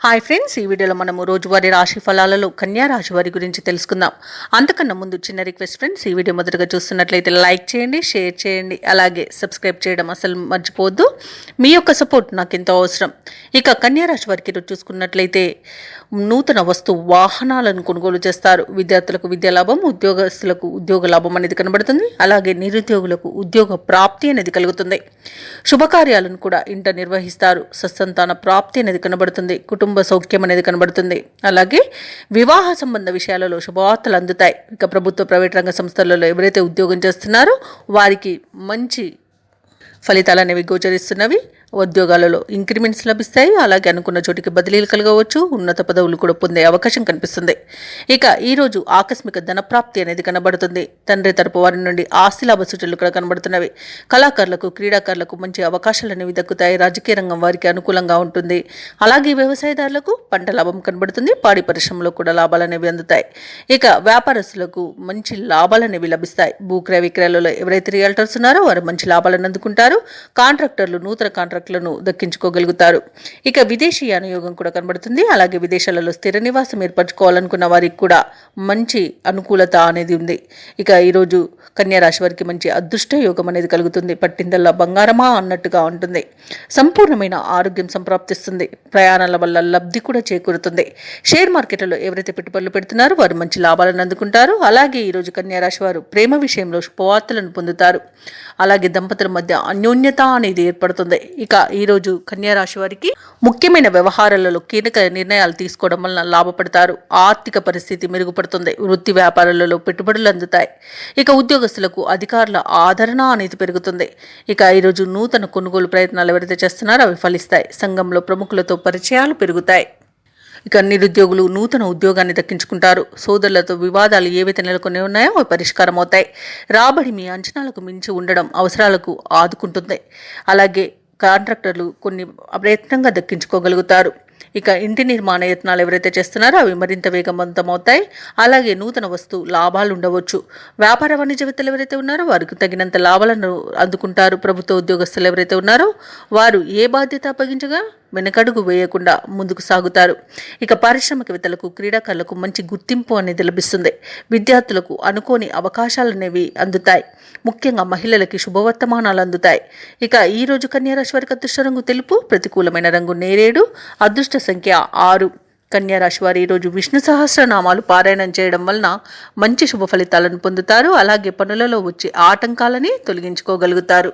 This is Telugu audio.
హాయ్ ఫ్రెండ్స్, ఈ వీడియోలో మనము రోజువారీ రాశి ఫలాలలో కన్యా రాశి వారి గురించి తెలుసుకుందాం. అంతకన్నా ముందు చిన్న రిక్వెస్ట్ ఫ్రెండ్స్, ఈ వీడియో మొదటగా చూస్తున్నట్లయితే లైక్ చేయండి, షేర్ చేయండి, అలాగే సబ్స్క్రైబ్ చేయడం అసలు మర్చిపోవద్దు. మీ యొక్క సపోర్ట్ నాకు ఎంతో అవసరం. ఇక కన్యా రాశి వారికి ఈరోజు చూసుకున్నట్లయితే నూతన వస్తు వాహనాలను కొనుగోలు చేస్తారు. విద్యార్థులకు విద్యా లాభం, ఉద్యోగస్తులకు ఉద్యోగ లాభం అనేది కనబడుతుంది. అలాగే నిరుద్యోగులకు ఉద్యోగ ప్రాప్తి అనేది కలుగుతుంది. శుభకార్యాలను కూడా ఇంట నిర్వహిస్తారు. సత్సంతాన ప్రాప్తి అనేది కనబడుతుంది. కుటుంబ సౌఖ్యం అనేది కనబడుతుంది. అలాగే వివాహ సంబంధ విషయాలలో శుభవార్తలు అందుతాయి. ఇక ప్రభుత్వ ప్రైవేట్ రంగ సంస్థలలో ఎవరైతే ఉద్యోగం చేస్తున్నారో వారికి మంచి ఫలితాలు అనేవి గోచరిస్తున్నవి. ఉద్యోగాలలో ఇంక్రిమెంట్స్ లభిస్తాయి. అలాగే అనుకున్న చోటికి బదిలీలు కలగవచ్చు. ఉన్నత పదవులు కూడా పొందే అవకాశం కనిపిస్తుంది. ఇక ఈరోజు ఆకస్మిక ధనప్రాప్తి అనేది కనబడుతుంది. తండ్రి తరపు వారి నుండి ఆస్తి లాభ సూచనలు కూడా కనబడుతున్నవి. కళాకారులకు, క్రీడాకారులకు మంచి అవకాశాలు అనేవి దక్కుతాయి. రాజకీయ రంగం వారికి అనుకూలంగా ఉంటుంది. అలాగే వ్యవసాయదారులకు పంట లాభం కనబడుతుంది. పాడి పరిశ్రమలో కూడా లాభాలు అనేవి అందుతాయి. ఇక వ్యాపారస్తులకు మంచి లాభాలు అనేవి లభిస్తాయి. భూక్రయ విక్రయాలలో ఎవరైతే రియల్టర్స్ ఉన్నారో వారు మంచి లాభాలను అందుకుంటారు. కాంట్రాక్టర్లు నూతన కాంట్రాక్టర్లను దక్కించుకోగలుగుతారు. ఇక విదేశీయాన యోగం కూడా కనబడుతుంది. అలాగే విదేశాలలో స్థిర నివాసం ఏర్పరచుకోవాలనుకున్న వారికి కూడా మంచి అనుకూలత అనేది ఉంది. ఇక ఈరోజు కన్యా రాశి వారికి మంచి అదృష్ట యోగం అనేది కలుగుతుంది. పట్టిందల్లా బంగారమా అన్నట్టుగా ఉంటుంది. సంపూర్ణమైన ఆరోగ్యం సంప్రాప్తిస్తుంది. ప్రయాణాల వల్ల లబ్ధి కూడా చేకూరుతుంది. షేర్ మార్కెట్లలో ఎవరైతే పెట్టుబడులు పెడుతున్నారో వారు మంచి లాభాలను అందుకుంటారు. అలాగే ఈరోజు కన్యా రాశి వారు ప్రేమ విషయంలో శుభవార్తలను పొందుతారు. అలాగే దంపతుల మధ్య అన్యోన్యత అనేది ఏర్పడుతుంది. ఇక ఈరోజు కన్యా రాశి వారికి ముఖ్యమైన వ్యవహారాలలో కీలక నిర్ణయాలు తీసుకోవడం వలన లాభపడతారు. ఆర్థిక పరిస్థితి మెరుగుపడుతుంది. వృత్తి వ్యాపారాలలో పెట్టుబడులు అందుతాయి. ఇక ఉద్యోగస్తులకు అధికారుల ఆదరణ అనేది పెరుగుతుంది. ఇక ఈరోజు నూతన కొనుగోలు ప్రయత్నాలు ఎవరైతే చేస్తున్నారో అవి ఫలిస్తాయి. సంఘంలో ప్రముఖులతో పరిచయాలు పెరుగుతాయి. ఇక నిరుద్యోగులు నూతన ఉద్యోగాన్ని దక్కించుకుంటారు. సోదరులతో వివాదాలు ఏవైతే నెలకొని ఉన్నాయో అవి పరిష్కారం అవుతాయి. రాబడి మీ అంచనాలకు మించి ఉండడం అవసరాలకు ఆదుకుంటుంది. అలాగే కాంట్రాక్టర్లు కొన్ని ప్రయత్నంగా దక్కించుకోగలుగుతారు. ఇక ఇంటి నిర్మాణ యత్నాలు ఎవరైతే చేస్తున్నారో అవి మరింత వేగవంతమవుతాయి. అలాగే నూతన వస్తు లాభాలు ఉండవచ్చు. వ్యాపార వాణిజ్యవేత్తలు ఎవరైతే ఉన్నారో వారికి తగినంత లాభాలను అందుకుంటారు. ప్రభుత్వ ఉద్యోగస్తులు ఎవరైతే ఉన్నారో వారు ఏ బాధ్యత అప్పగించగా వెనకడుగు వేయకుండా ముందుకు సాగుతారు. ఇక పారిశ్రామికవేత్తలకు, క్రీడాకారులకు మంచి గుర్తింపు అనేది లభిస్తుంది. విద్యార్థులకు అనుకోని అవకాశాలు అనేవి అందుతాయి. ముఖ్యంగా మహిళలకి శుభవర్తమానాలు అందుతాయి. ఇక ఈరోజు కన్యా రాశి వారికి అదృష్ట రంగు తెలుపు, ప్రతికూలమైన రంగు నేరేడు, అదృష్ట సంఖ్య 6. కన్యా రాశి వారు ఈరోజు విష్ణు సహస్రనామాలు పారాయణం చేయడం వలన మంచి శుభ ఫలితాలను పొందుతారు. అలాగే పనులలో వచ్చే ఆటంకాలని తొలగించుకోగలుగుతారు.